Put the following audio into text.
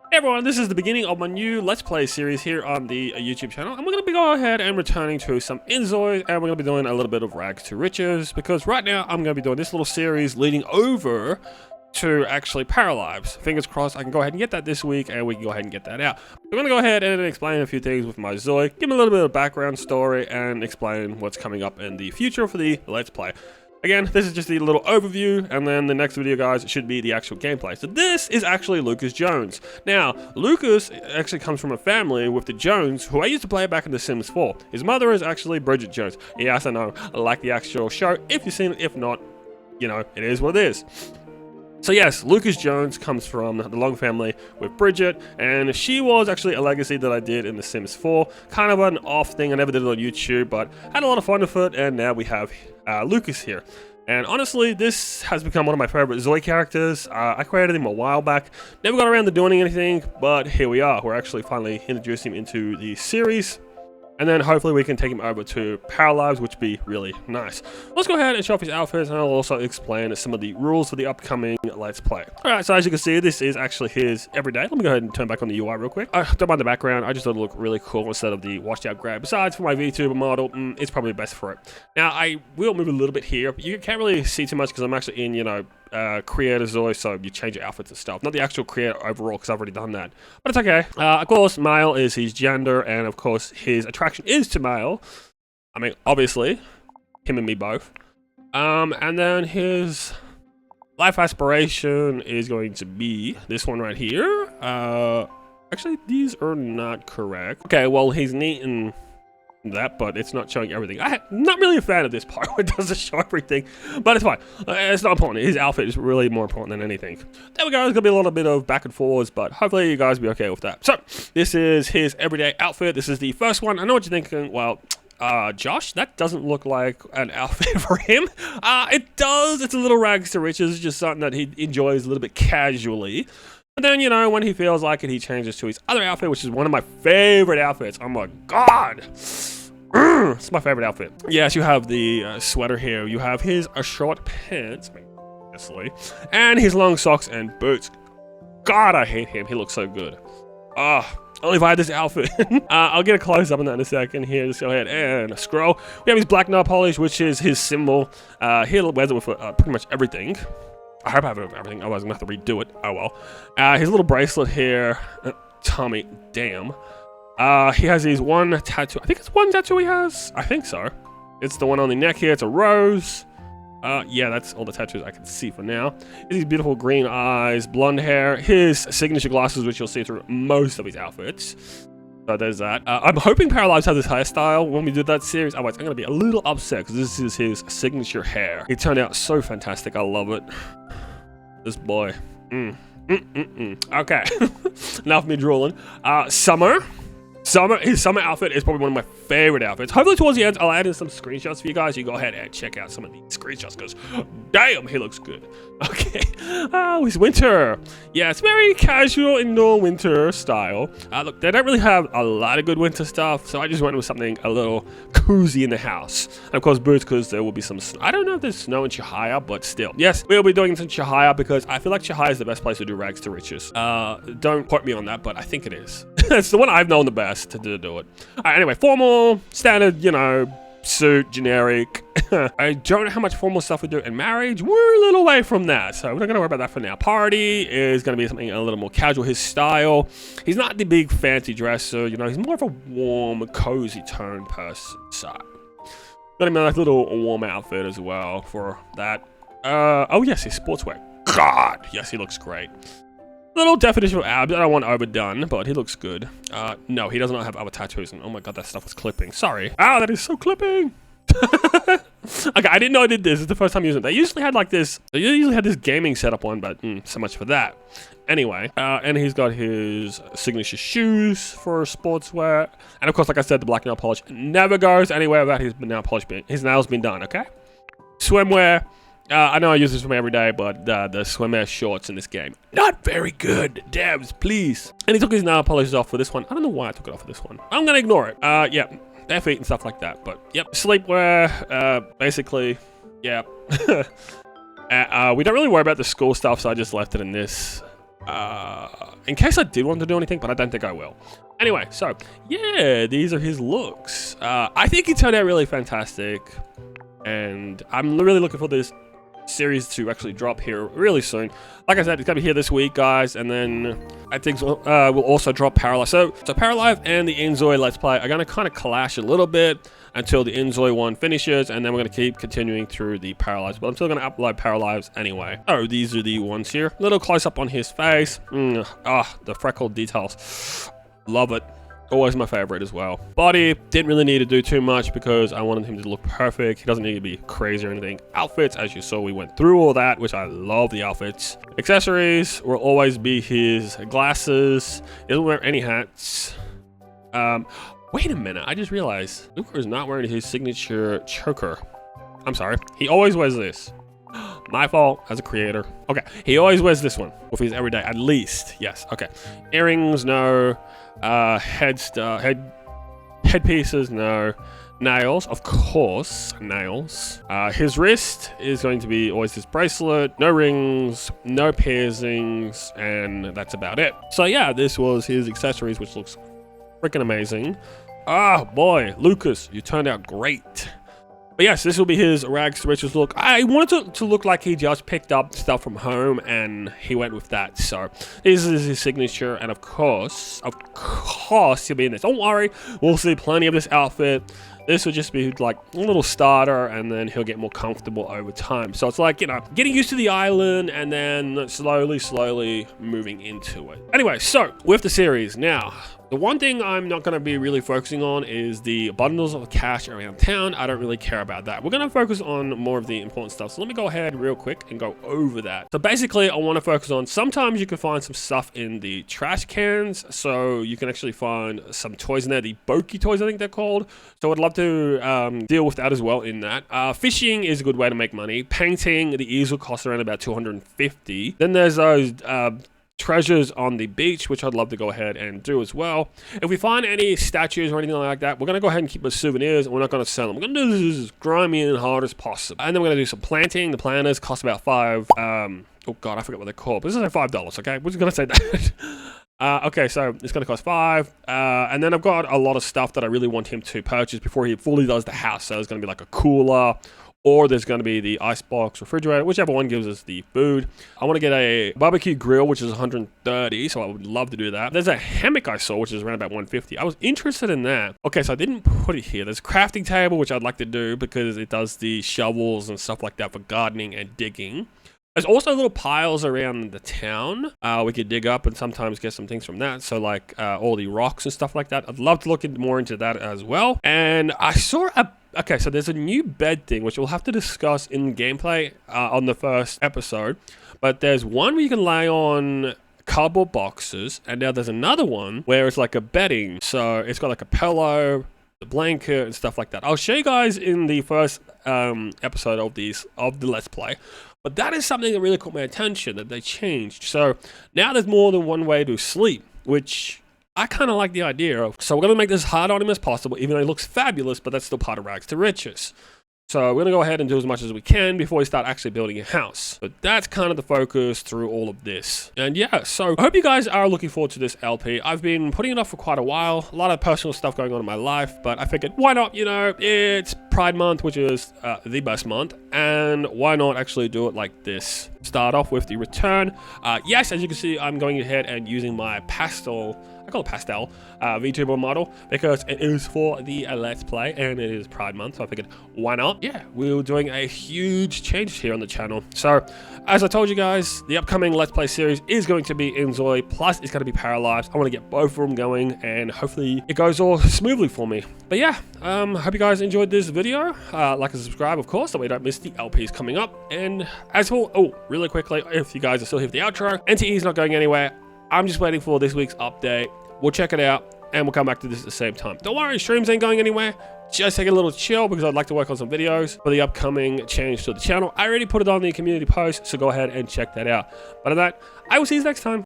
Hey everyone, this is the beginning of my new Let's Play series here on the YouTube channel, and we're going to be going ahead and returning to some Inzoi, and we're going to be doing a little bit of Rags to Riches, because right now I'm going to be doing this little series leading over to actually Paralives. Fingers crossed I can go ahead and get that this week, and we can go ahead and get that out. I'm going to go ahead and explain a few things with my Zoi, give them a little bit of background story, and explain what's coming up in the future for the Let's Play. Again, this is just the little overview, and then the next video, guys, should be the actual gameplay. So this is actually Lucas Jones. Now, Lucas actually comes from a family with the Jones, who I used to play back in The Sims 4. His mother is actually Bridget Jones. Yes, I know, like the actual show. If you've seen it, if not, you know, it is what it is. So yes, Lucas Jones comes from the Long family with Bridget, and she was actually a legacy that I did in The Sims 4. Kind of an off thing, I never did it on YouTube, but had a lot of fun with it, and now we have Lucas here. And honestly, this has become one of my favorite Zoi characters. I created him a while back, never got around to doing anything, but here we are. We're actually finally introducing him into the series. And then hopefully we can take him over to Paralives, which would be really nice. Let's go ahead and show off his outfits, and I'll also explain some of the rules for the upcoming Let's Play. Alright, so as you can see, this is actually his everyday. Let me go ahead and turn back on the UI real quick. I don't mind the background, I just thought it looked really cool instead of the washed out grey. Besides, for my VTuber model, it's probably best for it. Now, I will move a little bit here, but you can't really see too much because I'm actually in, you know, creator Zoi, so you change your outfits and stuff. Not the actual creator overall, because I've already done that. But it's okay. Of course, male is his gender, and of course, his attraction is to male. I mean, obviously, him and me both. And then his life aspiration is going to be this one right here. Actually, these are not correct. Okay, well, he's neat and that, but it's not showing everything. I'm not really a fan of this part where it doesn't show everything, but it's fine. It's not important. His outfit is really more important than anything. There we go. There's gonna be a little bit of back and forwards, but hopefully you guys will be okay with that. So this is his everyday outfit. This is the first one. I know what you're thinking. Well, Josh, that doesn't look like an outfit for him. It does. It's a little rags to riches. It's just something that he enjoys a little bit casually. And then, you know, when he feels like it, he changes to his other outfit, which is one of my favorite outfits. Oh my god! It's my favorite outfit. Yes, you have the sweater here. You have his short pants, obviously, and his long socks and boots. God, I hate him. He looks so good. Only if I had this outfit. I'll get a close up on that in a second here. Just go ahead and scroll. We have his black nail polish, which is his symbol. He wears it with pretty much everything. I hope I have everything, otherwise I'm gonna have to redo it. Oh well. His little bracelet here. Tommy, damn. He has his one tattoo. I think it's one tattoo he has. I think so. It's the one on the neck here. It's a rose. Yeah, that's all the tattoos I can see for now. His beautiful green eyes, blonde hair, his signature glasses, which you'll see through most of his outfits. So there's that. I'm hoping Paralives has this hairstyle when we do that series. Otherwise, I'm gonna be a little upset because this is his signature hair. It turned out so fantastic. I love it. This boy. Okay. Enough of me drooling. His summer outfit is probably one of my favorite outfits. Hopefully towards the end, I'll add in some screenshots for you guys. You go ahead and check out some of these screenshots because damn, he looks good. Okay. Oh, it's winter. Yeah, it's very casual indoor winter style. Look, they don't really have a lot of good winter stuff, so I just went with something a little cozy in the house. And of course, boots, because there will be some snow. I don't know if there's snow in Chihaya, but still. Yes, we'll be doing it in Chihaya because I feel like Chihaya is the best place to do rags to riches. Don't quote me on that, but I think it is. It's the one I've known the best to do it. Alright, anyway, formal, standard, you know, suit, generic. I don't know how much formal stuff we do in marriage. We're a little away from that, so we're not gonna worry about that for now. Party is gonna be something a little more casual, his style. He's not the big fancy dresser, you know, he's more of a warm, cozy tone person. So got him a nice little warm outfit as well for that. Oh yes, his sportswear. God, yes, he looks great. Little definition of abs. I don't want overdone, but he looks good. No, he does not have other tattoos. And oh my god, that stuff was clipping. Sorry. Ah, that is so clipping. Okay, I didn't know I did this. It's the first time using it. They usually had like this. They usually had this gaming setup on, but so much for that. Anyway, and he's got his signature shoes for sportswear, and of course, like I said, the black nail polish never goes anywhere without his nail polish his nails been done. Okay. Swimwear. I know I use this for my everyday, but the swimwear shorts in this game, not very good. Devs, please. And he took his nail polishes off for this one. I don't know why I took it off for this one. I'm gonna ignore it. Yeah, bare feet and stuff like that. But yep, sleepwear. Basically, yeah. We don't really worry about the school stuff, so I just left it in this in case I did want to do anything, but I don't think I will. Anyway, so yeah, these are his looks. I think he turned out really fantastic, and I'm really looking for this series to actually drop here really soon. Like I said, it's gonna be here this week, guys, and then I think we'll also drop Paralives. So Paralives and the Inzoi Let's Play are gonna kind of clash a little bit until the Inzoi one finishes, and then we're gonna keep continuing through the Paralives. But I'm still gonna upload Paralives anyway. Oh, these are the ones here. Little close up on his face. The freckled details. Love it. Always my favorite as well. Body, didn't really need to do too much because I wanted him to look perfect. He doesn't need to be crazy or anything. Outfits, as you saw, we went through all that, which I love the outfits. Accessories will always be his glasses. He doesn't wear any hats. Wait a minute, I just realized Luca is not wearing his signature choker. I'm sorry, he always wears this. My fault as a creator. Okay, he always wears this one with his everyday, at least. Yes, okay. Earrings, no. Headpieces, no. Nails, of course, nails. His wrist is going to be always his bracelet. No rings, no piercings, and that's about it. So yeah, this was his accessories, which looks freaking amazing. Ah, boy, Lucas, you turned out great. But yes, this will be his rags to riches look. I wanted to look like he just picked up stuff from home and he went with that. So this is his signature, and of course, he'll be in this. Don't worry, we'll see plenty of this outfit. This will just be like a little starter, and then he'll get more comfortable over time. So it's like, you know, getting used to the island and then slowly moving into it. Anyway, so with the series now, the one thing I'm not going to be really focusing on is the bundles of cash around town. I don't really care about that. We're going to focus on more of the important stuff. So let me go ahead real quick and go over that. So basically, I want to focus on, sometimes you can find some stuff in the trash cans. So you can actually find some toys in there, the BENQ toys, I think they're called. So I'd love to deal with that as well in that. Fishing is a good way to make money. Painting, the easel costs around about 250. Then there's those treasures on the beach, which I'd love to go ahead and do as well. If we find any statues or anything like that, we're going to go ahead and keep the souvenirs, and we're not going to sell them. We're going to do this as grimy and hard as possible. And then we're going to do some planting. The planters cost about oh god, I forgot what they're called, but this is like $5, okay? We're just going to say that. Okay, so it's going to cost $5. And then I've got a lot of stuff that I really want him to purchase before he fully does the house. So there's going to be like a cooler, or there's going to be the icebox refrigerator, whichever one gives us the food. I want to get a barbecue grill, which is 130, so I would love to do that. There's a hammock I saw, which is around about 150. I was interested in that. Okay, so I didn't put it here. There's a crafting table, which I'd like to do because it does the shovels and stuff like that for gardening and digging. There's also little piles around the town we could dig up and sometimes get some things from that. So like all the rocks and stuff like that. I'd love to look more into that as well. And I saw okay, so there's a new bed thing, which we'll have to discuss in gameplay on the first episode. But there's one where you can lay on cardboard boxes, and now there's another one where it's like a bedding. So it's got like a pillow, the blanket, and stuff like that. I'll show you guys in the first episode of the Let's Play. But that is something that really caught my attention, that they changed. So now there's more than one way to sleep, which I kind of like the idea of. So we're going to make this as hard on him as possible, even though he looks fabulous, but that's still part of rags to riches. So we're going to go ahead and do as much as we can before we start actually building a house. But that's kind of the focus through all of this. And yeah, so I hope you guys are looking forward to this LP. I've been putting it off for quite a while. A lot of personal stuff going on in my life, but I figured, why not? You know, it's Pride Month, which is the best month. And why not actually do it like this? Start off with the return. Yes, as you can see, I'm going ahead and using my pastel, I call it pastel, VTuber model, because it is for the Let's Play and it is Pride Month, so I figured, why not? Yeah, we're doing a huge change here on the channel. So, as I told you guys, the upcoming Let's Play series is going to be Inzoi, plus it's going to be Paralives. I want to get both of them going, and hopefully it goes all smoothly for me. But yeah, hope you guys enjoyed this video. Like and subscribe, of course, so we don't miss the LPs coming up. And as for, really quickly, if you guys are still here for the outro, NTE is not going anywhere. I'm just waiting for this week's update. We'll check it out, and we'll come back to this at the same time. Don't worry, streams ain't going anywhere. Just take a little chill, because I'd like to work on some videos for the upcoming change to the channel. I already put it on the community post, so go ahead and check that out. But on that, I will see you next time.